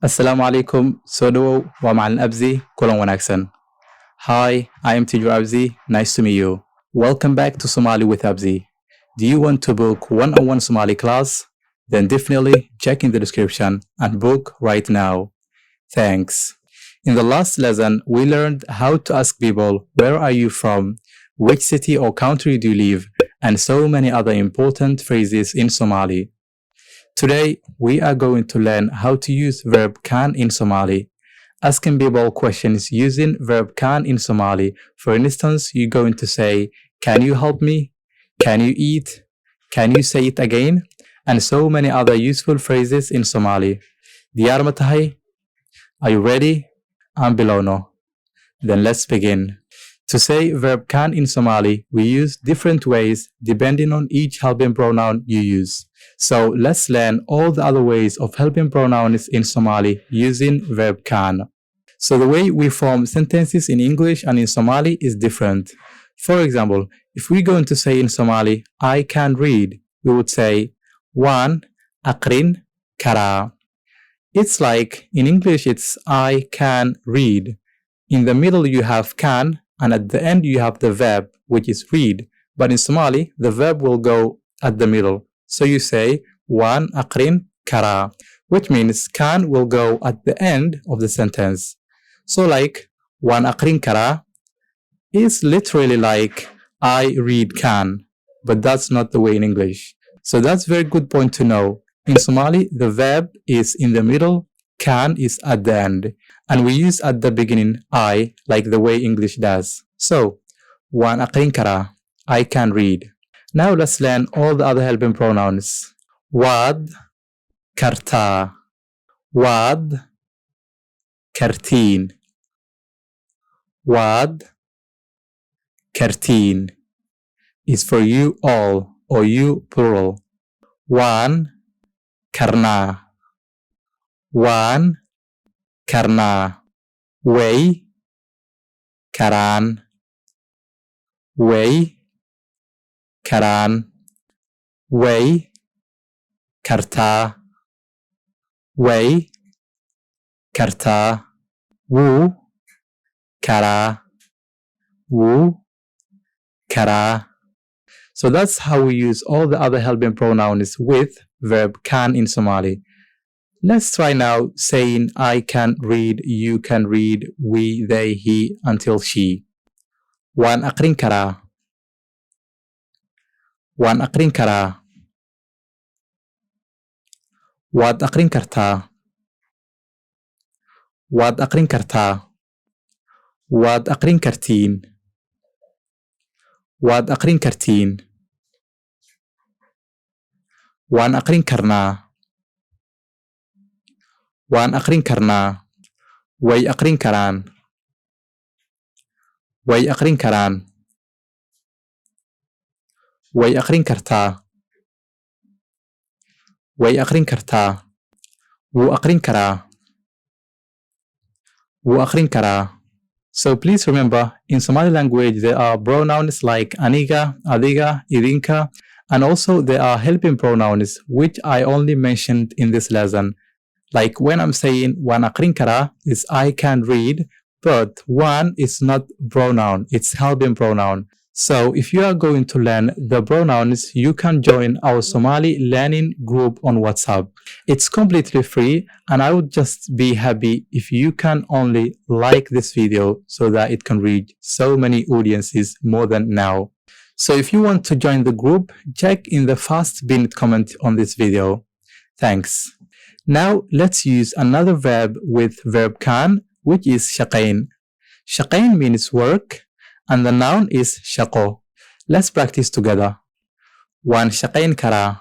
Assalamu alaikum, soo dhawow waa macalin Abzi, kulan wanaagsan. Hi, I am teacher Abzi, nice to meet you. Welcome back to Somali with Abzi. Do you want to book one-on-one Somali class? Then definitely check in the description and book right now. Thanks. In the last lesson, we learned how to ask people, where are you from, which city or country do you live, and so many other important phrases in Somali. Today, we are going to learn how to use verb can in Somali. Asking people questions using verb can in Somali. For instance, you're going to say, can you help me? Can you eat? Can you say it again? And so many other useful phrases in Somali. Diyar ma tahay? Are you ready? I'm Bilono. Then let's begin. To say verb can in Somali, we use different ways depending on each helping pronoun you use. So let's learn all the other ways of helping pronouns in Somali using verb can. So the way we form sentences in English and in Somali is different. For example, if we're going to say in Somali, I can read, we would say, Waan aqrin karaa. It's like in English it's I can read. In the middle you have can, and at the end you have the verb, which is read. But in Somali, the verb will go at the middle. So you say, Waan aqrin karaa, which means can will go at the end of the sentence. So like, Waan aqrin karaa is literally like, I read can, but that's not the way in English. So that's a very good point to know. In Somali, the verb is in the middle, can is at the end. And we use at the beginning I, like the way English does. So, Waan aqrin karaa, I can read. Now let's learn all the other helping pronouns. Waad kartaa, waad kartiin, waad kartiin is for you all or you plural. Waan karnaa, waan karnaa, way karaan, way karaan, way kartaa, way kartaa, wuu karaa, wuu karaa. So that's how we use all the other helping pronouns with verb can in Somali. Let's try now saying I can read, you can read, we, they, he, until she. Waan aqrin karaa, waan aqrin karaa, waad aqrin kartaa, waad aqrin kartaa, waad aqrin kartiin, waad aqrin kartiin, waan aqrin karnaa, waan aqrin karnaa, way aqrin karaan, way aqrin karaan, way aqrin kartaa, way aqrin kartaa, wuu aqrin karaa, wuu aqrin karaa. So please remember, in Somali language there are pronouns like aniga, adiga, idinka, and also there are helping pronouns which I only mentioned in this lesson. Like when I'm saying waan aqrin karaa is I can read, but waan is not pronoun, it's helping pronoun. So if you are going to learn the pronouns, you can join our Somali learning group on WhatsApp. It's completely free, and I would just be happy if you can only like this video so that it can reach so many audiences more than now. So if you want to join the group, check in the first pinned comment on this video. Thanks. Now let's use another verb with verb can, which is shaqayn. Shaqayn means work, and the noun is shaqo. Let's practice together. Waan shaqayn karaa,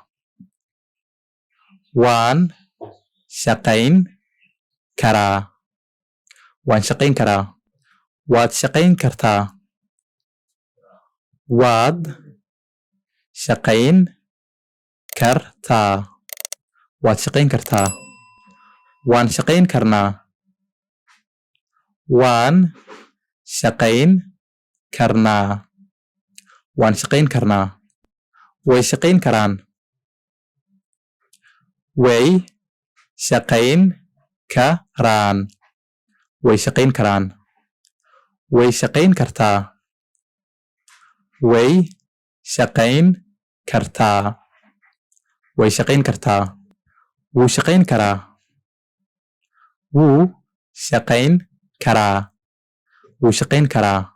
waan shaqayn karaa, waan shaqayn karaa, waad shaqayn kartaa, waad shaqayn kartaa, waad shaqayn kartaa, waan shaqayn karnaa, waan shaqayn karnaa, waan shaqayn karnaa, way shaqayn karaan, way shaqayn karaan way shaqayn karaan way shaqayn kartaa way shaqayn kartaa way shaqayn kartaa wuu shaqayn karaa wuu shaqayn karaa wuu shaqayn karaa.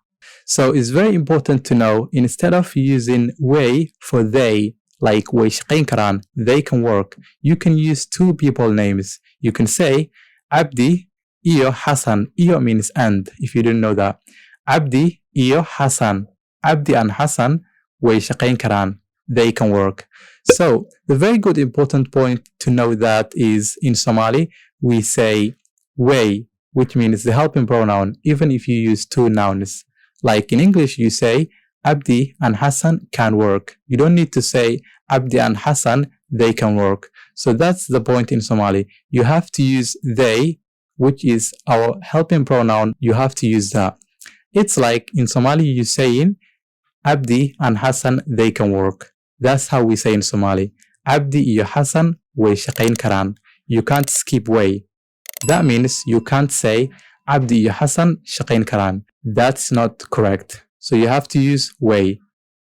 So it's very important to know instead of using way for they, like way shaqayn karaan, they can work, you can use two people names. You can say Abdi iyo Hassan. Iyo means and, if you didn't know that. Abdi iyo Hassan. Abdi and Hassan way shaqayn karaan. They can work. So the very good important point to know that is in Somali we say way, which means the helping pronoun, even if you use two nouns. Like in English, you say Abdi and Hassan can work. You don't need to say Abdi and Hassan, they can work. So that's the point in Somali. You have to use they, which is our helping pronoun. You have to use that. It's like in Somali, you saying Abdi and Hassan, they can work. That's how we say in Somali. Abdi iyo Hassan way shaqayn karaan. You can't skip way. That means you can't say Abdi iyo Hassan shaqayn karaan. That's not correct. So you have to use way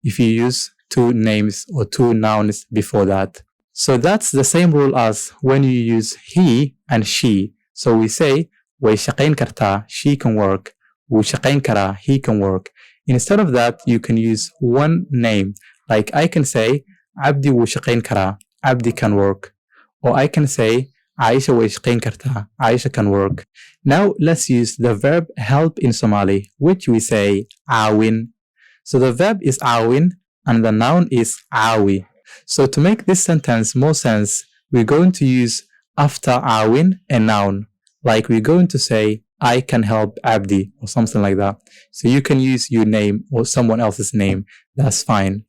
if you use two names or two nouns before that. So that's the same rule as when you use he and she. So we say way shaqayn kartaa, she can work. Wuu shaqayn karaa, he can work. Instead of that, you can use one name. Like I can say Abdi wuu shaqayn karaa, Abdi can work. Or I can say Aisha way shaqayn kartaa, Aisha can work. Now let's use the verb help in Somali, which we say aawin. So the verb is aawin and the noun is aawi. So to make this sentence more sense, we're going to use after aawin a noun. Like we're going to say I can help Abdi or something like that. So you can use your name or someone else's name. That's fine.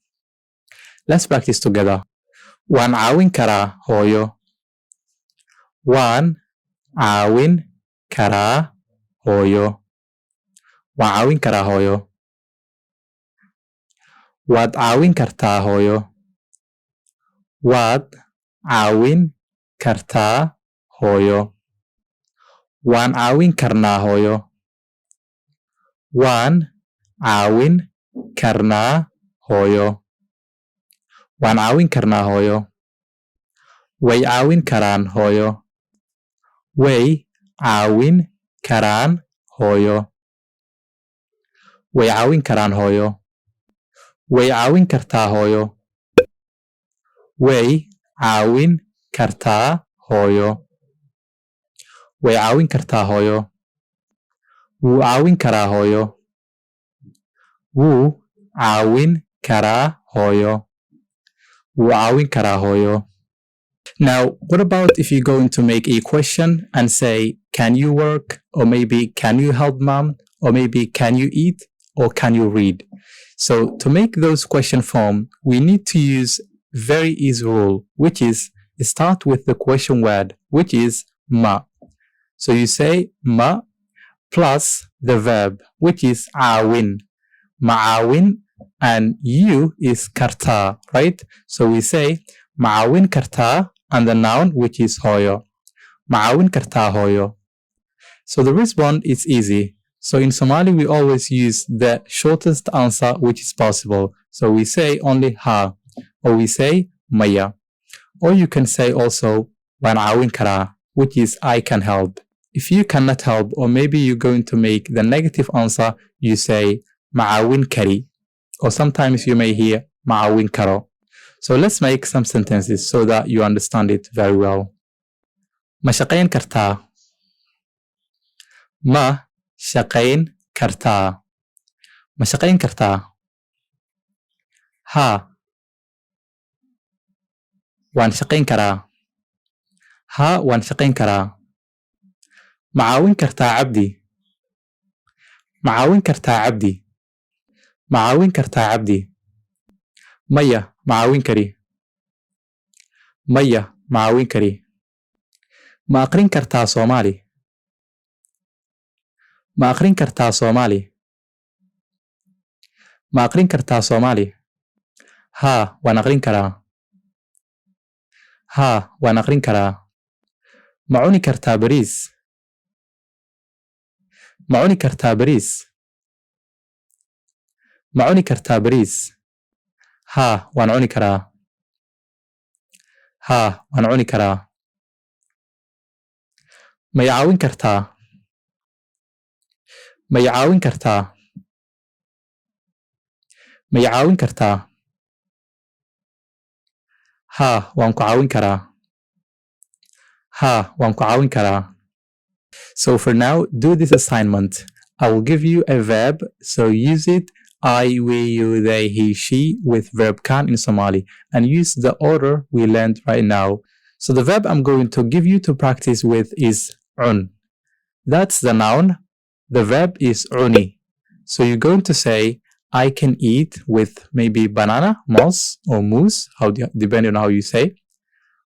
Let's practice together. Waan caawin karaa hooyo. Waan caawin karaa hooyo. Waan caawin karaa hooyo. Waad caawin kartaa hooyo. Waad caawin kartaa hooyo. Waan caawin karnaa hooyo. Waan caawin karnaa hooyo. Waan caawin karnaa hooyo. Way caawin karaan hooyo. Way caawin karaan hooyo. Way caawin karaan hooyo. Way caawin kartaa hooyo. Way caawin kartaa hooyo. Way caawin kartaa hooyo. Wuu caawin karaa hooyo. Wuu caawin karaa hooyo. Wuu caawin karaa hooyo. Now, what about if you're going to make a question and say, can you work? Or maybe, can you help mom? Or maybe, can you eat? Or can you read? So to make those question form, we need to use very easy rule, which is start with the question word, which is ma. So you say ma plus the verb, which is aawin. Ma'aawin, and you is kartaa, right? So we say ma'aawin kartaa and the noun, which is hooyo. Ma'aawin kartaa hooyo. So the response is easy. So in Somali, we always use the shortest answer which is possible. So we say only ha, or we say maya. Or you can say also waan caawin karaa, which is I can help. If you cannot help, or maybe you're going to make the negative answer, you say macaawin kari. Or sometimes you may hear macaawin karo. So let's make some sentences so that you understand it very well. Ma shaqayn kartaa. Ma shaqayn kartaa. Ma shaqayn kartaa. Ha. Waan shaqayn karaa. Ha, waan shaqayn karaa. Ma caawin kartaa Abdi. Ma caawin kartaa Abdi. Ma caawin kartaa Abdi. Maya, ma caawin kari. Maya, ma caawin kari. Ma aqrin kartaa Somali. Ma aqrin kartaa Somali. Ma aqrin kartaa Somali. Ha, waan aqrin karaa. Ha, waan aqrin karaa. ma cuni kartaa bariis ma cuni kartaa bariis ma cuni kartaa bariis haa waan cuni karaa haa waan cuni karaa ma i caawin kartaa ma i caawin kartaa ma i caawin kartaa haa waan ku caawin karaa haa waan ku caawin karaa So for now, do this assignment. I will give you a verb, so use it I, we, you, they, he, she with verb can in Somali and use the order we learned right now. So the verb I'm going to give you to practice with is un. That's the noun. The verb is uni. So you're going to say I can eat with maybe banana, moss or moose, depending on how you say.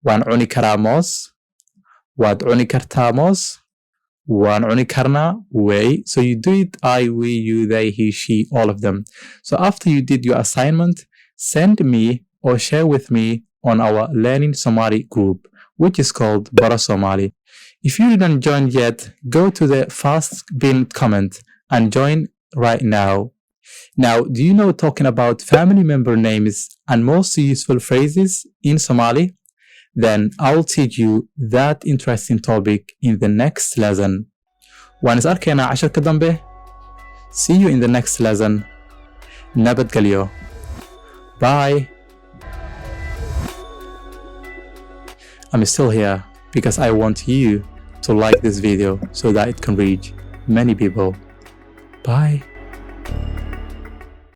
Waan cuni karaa moos. Waad cuni kartaa moos. Waan cuni karnaa way. So you do it I, we, you, they, he, she, all of them. So after you did your assignment, send me or share with me on our Learning Somali group, which is called Bara Somali. If you didn't join yet, go to the first pinned comment and join right now. Now, do you know talking about family member names and most useful phrases in Somali? Then I'll teach you that interesting topic in the next lesson. Waan is arkaynaa casharka dambe. See you in the next lesson. Nabadgelyo. Bye. I'm still here because I want you to like this video so that it can reach many people. Bye.